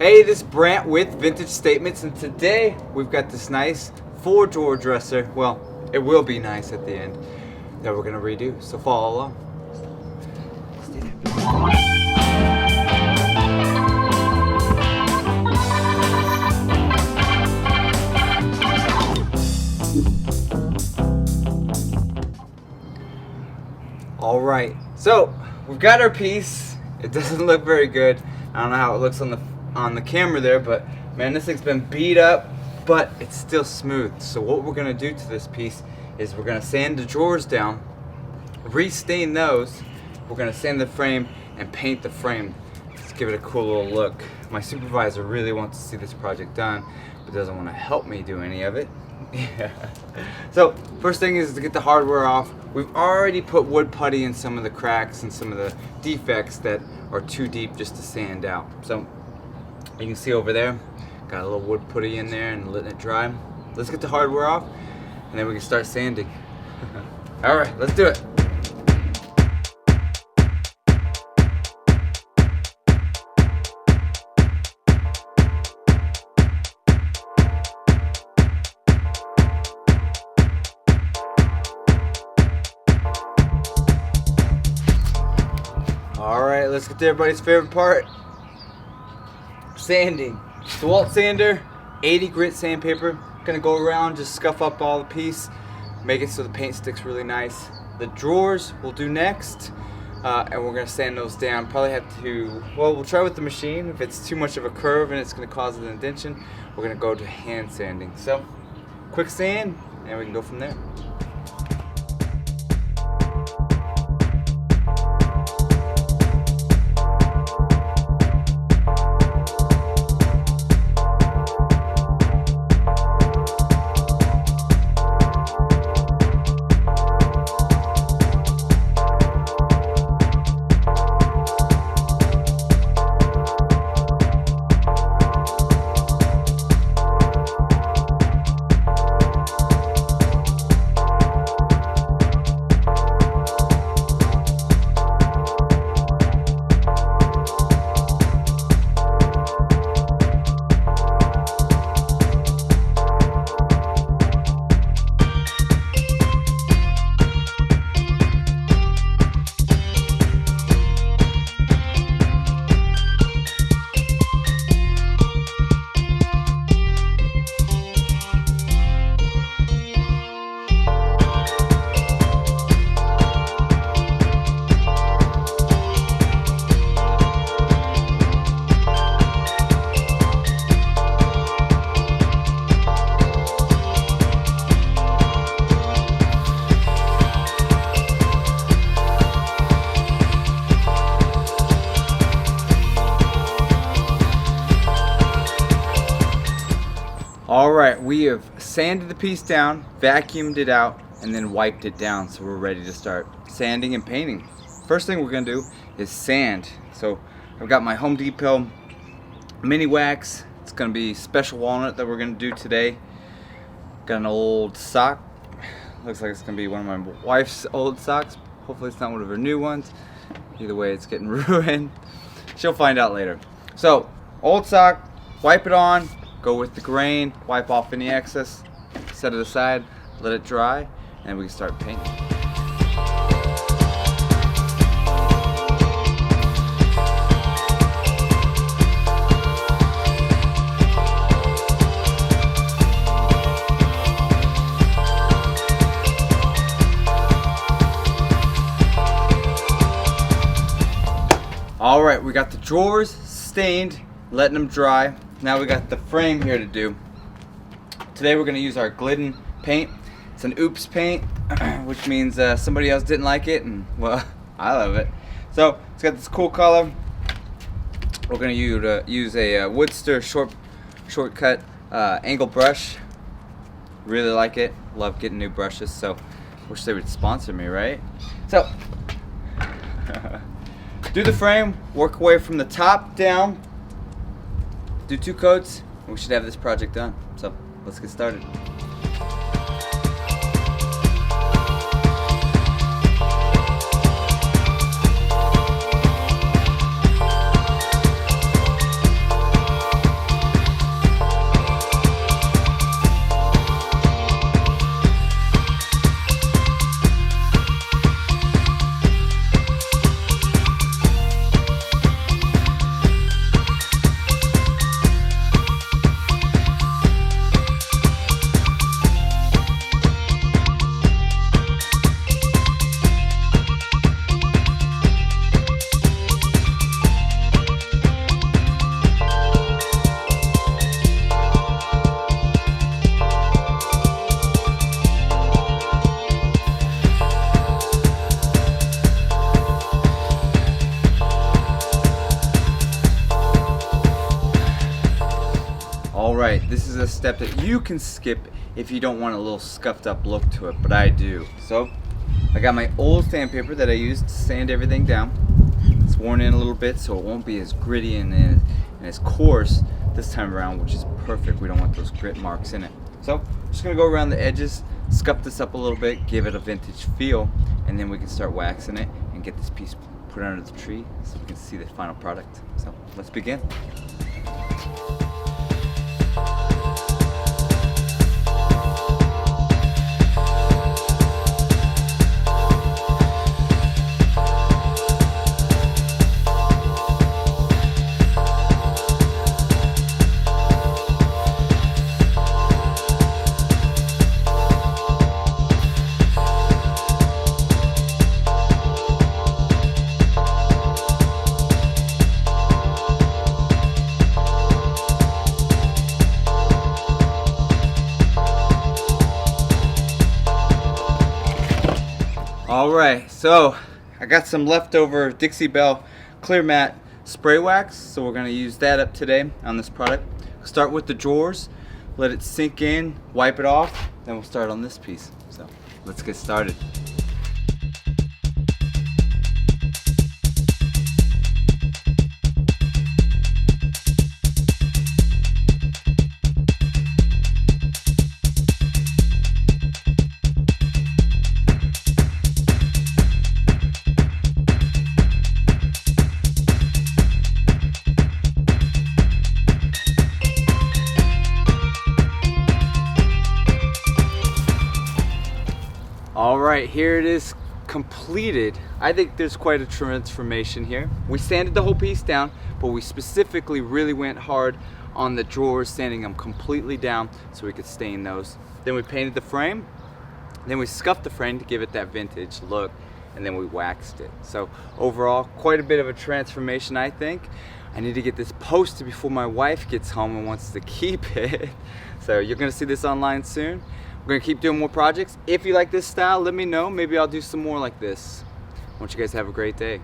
Hey, this is Brant with Vintage Statements, and today we've got this nice 4-drawer dresser. Well, it will be nice at the end that we're gonna redo. So follow along. All right, so we've got our piece. It doesn't look very good. I don't know how it looks on the camera there, but man, this thing's been beat up, but it's still smooth. So what we're gonna do to this piece is we're gonna sand the drawers down, restain those. We're gonna sand the frame and paint the frame. Let's give it a cool little look. My supervisor really wants to see this project done, but doesn't want to help me do any of it. Yeah. So first thing is to get the hardware off. We've already put wood putty in some of the cracks and some of the defects that are too deep just to sand out. So you can see over there, got a little wood putty in there and letting it dry. Let's get the hardware off and then we can start sanding. All right, let's do it. All right, let's get to everybody's favorite part, sanding. DeWalt sander, 80 grit sandpaper. Gonna go around, just scuff up all the piece, make it so the paint sticks really nice. The drawers we'll do next, and we're gonna sand those down. Probably have to, well, we'll try with the machine. If it's too much of a curve and it's gonna cause an indentation, we're gonna go to hand sanding. So, quick sand, and we can go from there. Alright, we have sanded the piece down, vacuumed it out, and then wiped it down, so we're ready to start sanding and painting. First thing we're going to do is sand. So I've got my Home Depot Miniwax. It's going to be special walnut that we're going to do today. Got an old sock. Looks like it's going to be one of my wife's old socks. Hopefully it's not one of her new ones. Either way, it's getting ruined. She'll find out later. So, old sock, wipe it on. Go with the grain, wipe off any excess, set it aside, let it dry, and we can start painting. All right, we got the drawers stained, letting them dry. Now we got the frame here to do. Today we're going to use our Glidden paint. It's an oops paint, which means somebody else didn't like it, and well, I love it. So it's got this cool color. We're going to use a Woodster shortcut angle brush. Really like it. Love getting new brushes. So wish they would sponsor me, right? So do the frame. Work away from the top down. Do 2 coats, and we should have this project done. So let's get started. All right, this is a step that you can skip if you don't want a little scuffed up look to it, but I do. So I got my old sandpaper that I used to sand everything down. It's worn in a little bit so it won't be as gritty and as coarse this time around, which is perfect. We don't want those grit marks in it. So I'm just gonna go around the edges, scuff this up a little bit, give it a vintage feel, and then we can start waxing it and get this piece put under the tree so we can see the final product. So let's begin. Alright, so I got some leftover Dixie Belle Clear Matte spray wax, so we're going to use that up today on this product. Start with the drawers, let it sink in, wipe it off, then we'll start on this piece. So let's get started. Alright, here it is completed. I think there's quite a transformation here. We sanded the whole piece down, but we specifically really went hard on the drawers, sanding them completely down so we could stain those. Then we painted the frame, then we scuffed the frame to give it that vintage look, and then we waxed it. So overall, quite a bit of a transformation, I think. I need to get this posted before my wife gets home and wants to keep it. So you're gonna see this online soon. We're gonna keep doing more projects. If you like this style, let me know. Maybe I'll do some more like this. I want you guys to have a great day.